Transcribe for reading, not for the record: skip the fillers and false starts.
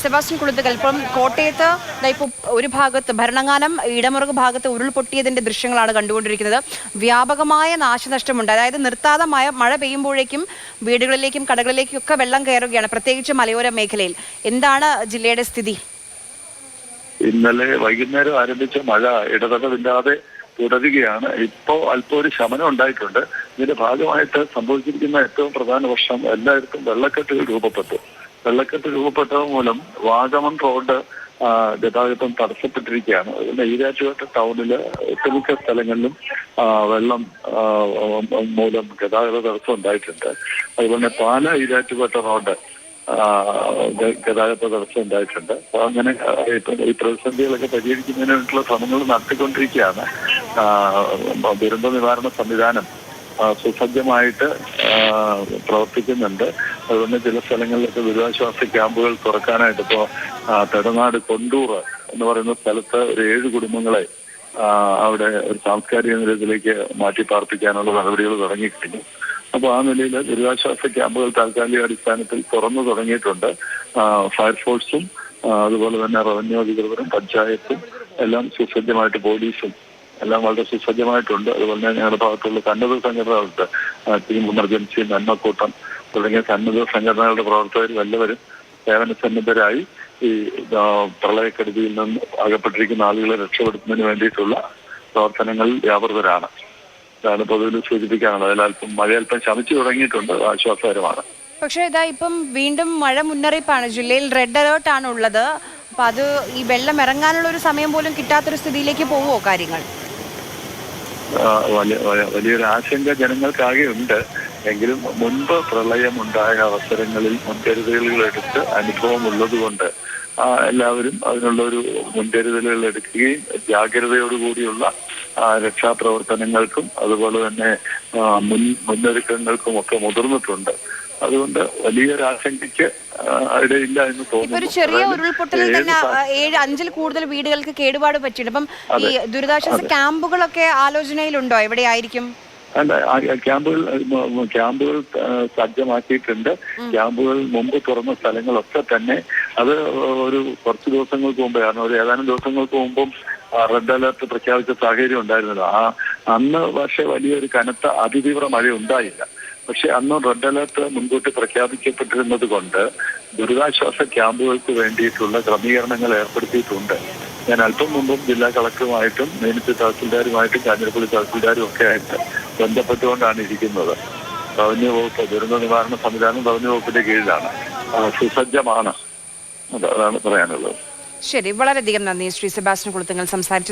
Sebastian കുളുത്തുകൽ, ഇപ്പം കോട്ടയത്ത് ഇപ്പോൾ ഒരു ഭാഗത്ത് ഭരണങ്ങാനം ഇടമുറക് ഭാഗത്ത് ഉരുൾപൊട്ടിയതിന്റെ ദൃശ്യങ്ങളാണ് കണ്ടുകൊണ്ടിരിക്കുന്നത്. വ്യാപകമായ നാശനഷ്ടമുണ്ട്. അതായത് നിർത്താതെ മഴ പെയ്യുമ്പോഴേക്കും വീടുകളിലേക്കും കടകളിലേക്കും ഒക്കെ വെള്ളം കയറുകയാണ്, പ്രത്യേകിച്ച് മലയോര മേഖലയിൽ. എന്താണ് ജില്ലയുടെ സ്ഥിതി? ഇന്നലെ വൈകുന്നേരം ആരംഭിച്ച മഴ ഇടതടവില്ലാതെ തുടരുകയാണ്. ഇപ്പോൾ അല്പം ഒരു ശമനം ഉണ്ടായിട്ടുണ്ട്. ഇതിന്റെ ഭാഗമായിട്ട് സംഭവിച്ചിരിക്കുന്ന ഏറ്റവും പ്രധാന പ്രശ്നം എല്ലായിടത്തും വെള്ളക്കെട്ടുകൾ രൂപപ്പെട്ടു. വെള്ളക്കെട്ട് രൂപപ്പെട്ടത് മൂലം വാഗമൺ റോഡ് ഗതാഗതം തടസ്സപ്പെട്ടിരിക്കുകയാണ്. അതുകൊണ്ട് ഈരാറ്റുപേട്ട ടൗണില് ഒട്ടുമിക്ക സ്ഥലങ്ങളിലും വെള്ളം മൂലം ഗതാഗത തടസ്സം ഉണ്ടായിട്ടുണ്ട്. അതുപോലെ പാല ഈരാറ്റുപേട്ട റോഡ് ഗതാഗത തടസ്സം ഉണ്ടായിട്ടുണ്ട്. അപ്പൊ അങ്ങനെ ഈ പ്രതിസന്ധികളൊക്കെ പരിഹരിക്കുന്നതിന് വേണ്ടിയിട്ടുള്ള ശ്രമങ്ങൾ നടത്തിക്കൊണ്ടിരിക്കുകയാണ്. ദുരന്ത നിവാരണ സംവിധാനം സുസജ്ജമായിട്ട് പ്രവർത്തിക്കുന്നുണ്ട്. അതുകൊണ്ട് ചില സ്ഥലങ്ങളിലൊക്കെ ദുരിതാശ്വാസ ക്യാമ്പുകൾ തുറക്കാനായിട്ട് ഇപ്പോൾ തെടനാട് കൊണ്ടൂർ എന്ന് പറയുന്ന സ്ഥലത്ത് ഒരു 7 കുടുംബങ്ങളെ അവിടെ ഒരു സാംസ്കാരിക നിലയത്തിലേക്ക് മാറ്റി പാർപ്പിക്കാനുള്ള നടപടികൾ തുടങ്ങിക്കഴിഞ്ഞു. അപ്പോൾ ആ നിലയിൽ ദുരിതാശ്വാസ ക്യാമ്പുകൾ താൽക്കാലിക അടിസ്ഥാനത്തിൽ തുറന്നു തുടങ്ങിയിട്ടുണ്ട്. ഫയർഫോഴ്സും അതുപോലെ തന്നെ റവന്യൂ അധികൃതരും പഞ്ചായത്തും എല്ലാം സുസജ്ജമായിട്ട്, പോലീസും എല്ലാം വളരെ സുസജ്ജമായിട്ടുണ്ട്. അതുപോലെ തന്നെ ഞങ്ങളുടെ ഭാഗത്തുള്ള സന്നദ്ധ സംഘടനകളുണ്ട്. ടീം എമർജൻസി, നന്മക്കൂട്ടം തുടങ്ങിയ സന്നദ്ധ സംഘടനകളുടെ പ്രവർത്തകരും എല്ലാവരും സേവന സന്നദ്ധരായി ഈ പ്രളയക്കെടുതിയിൽ നിന്ന് അകപ്പെട്ടിരിക്കുന്ന ആളുകളെ രക്ഷപ്പെടുത്തുന്നതിന് വേണ്ടിയിട്ടുള്ള പ്രവർത്തനങ്ങളിൽ വ്യാപൃതരാണ്. ഇതാണ് പൊതുവിൽ സൂചിപ്പിക്കാനുള്ളത്. അതിലൽപ്പം മഴ അല്പം ശമിച്ചു തുടങ്ങിയിട്ടുണ്ട്, ആശ്വാസകരമാണ്. പക്ഷേ ഇതാ ഇപ്പം വീണ്ടും മഴ മുന്നറിയിപ്പാണ്. ജില്ലയിൽ റെഡ് അലേർട്ട് ആണ് ഉള്ളത്. അപ്പൊ അത് ഈ വെള്ളം ഇറങ്ങാനുള്ള ഒരു സമയം പോലും കിട്ടാത്തൊരു സ്ഥിതിയിലേക്ക് പോവുമോ കാര്യങ്ങൾ? വലിയൊരു ആശങ്ക ജനങ്ങൾക്കാകെ ഉണ്ട്. എങ്കിലും മുൻപ് പ്രളയമുണ്ടായ അവസരങ്ങളിൽ മുൻകരുതലുകൾ എടുത്ത് അനുഭവം ഉള്ളതുകൊണ്ട് എല്ലാവരും അതിനുള്ള ഒരു മുൻകരുതലുകൾ എടുക്കുകയും ജാഗ്രതയോടുകൂടിയുള്ള രക്ഷാപ്രവർത്തനങ്ങൾക്കും അതുപോലെ തന്നെ മുന്നൊരുക്കങ്ങൾക്കും ഒക്കെ മുതിർന്നിട്ടുണ്ട്. അതുകൊണ്ട് വലിയൊരു ആശങ്കയ്ക്ക് ഇടയില്ല എന്ന് തോന്നുന്നു. ഒരു ചെറിയ ഉരുൾപൊട്ടലിൽ തന്നെ 5-ൽ കൂടുതൽ വീടുകൾക്ക് കേടുപാട് പറ്റിയിട്ടുണ്ട്. അപ്പം ഈ ദുരിതാശ്വാസ ക്യാമ്പുകളൊക്കെ ആലോചനയിലുണ്ടോ? എവിടെയായിരിക്കും? അല്ല, ക്യാമ്പുകൾ സജ്ജമാക്കിയിട്ടുണ്ട്. ക്യാമ്പുകൾ മുമ്പ് തുറന്ന സ്ഥലങ്ങളൊക്കെ തന്നെ അത് ഒരു കുറച്ച് ദിവസങ്ങൾക്ക് മുമ്പെയാണ്, ഒരു ഏതാനും ദിവസങ്ങൾക്ക് മുമ്പും റെഡ് അലർട്ട് പ്രഖ്യാപിച്ച സാഹചര്യം ഉണ്ടായിരുന്നല്ലോ. അന്ന് പക്ഷേ വലിയൊരു കനത്ത അതിതീവ്ര മഴ ഉണ്ടായില്ല. പക്ഷെ അന്ന് റെഡ് അലർട്ട് മുൻകൂട്ടി പ്രഖ്യാപിക്കപ്പെട്ടിരുന്നത് കൊണ്ട് ദുരിതാശ്വാസ ക്യാമ്പുകൾക്ക് വേണ്ടിയിട്ടുള്ള ക്രമീകരണങ്ങൾ ഏർപ്പെടുത്തിയിട്ടുണ്ട്. ഞാൻ അല്പം മുമ്പും ജില്ലാ കളക്ടറുമായിട്ടും മീനച്ചി തഹസിൽദാരുമായിട്ടും കാഞ്ഞിരപ്പള്ളി തഹസിൽദാരും ഒക്കെ ആയിട്ട് ബന്ധപ്പെട്ടുകൊണ്ടാണ് ഇരിക്കുന്നത്. റവന്യൂ വകുപ്പ് ദുരന്ത നിവാരണ സംവിധാനം റവന്യൂ വകുപ്പിന്റെ കീഴിലാണ്, സുസജ്ജമാണ്. അതാണ് പറയാനുള്ളത്. ശരി, വളരെയധികം നന്ദി ശ്രീ സെബാസ്റ്റ്യൻ കുളുത്തുങ്കൽ സംസാരിച്ചു.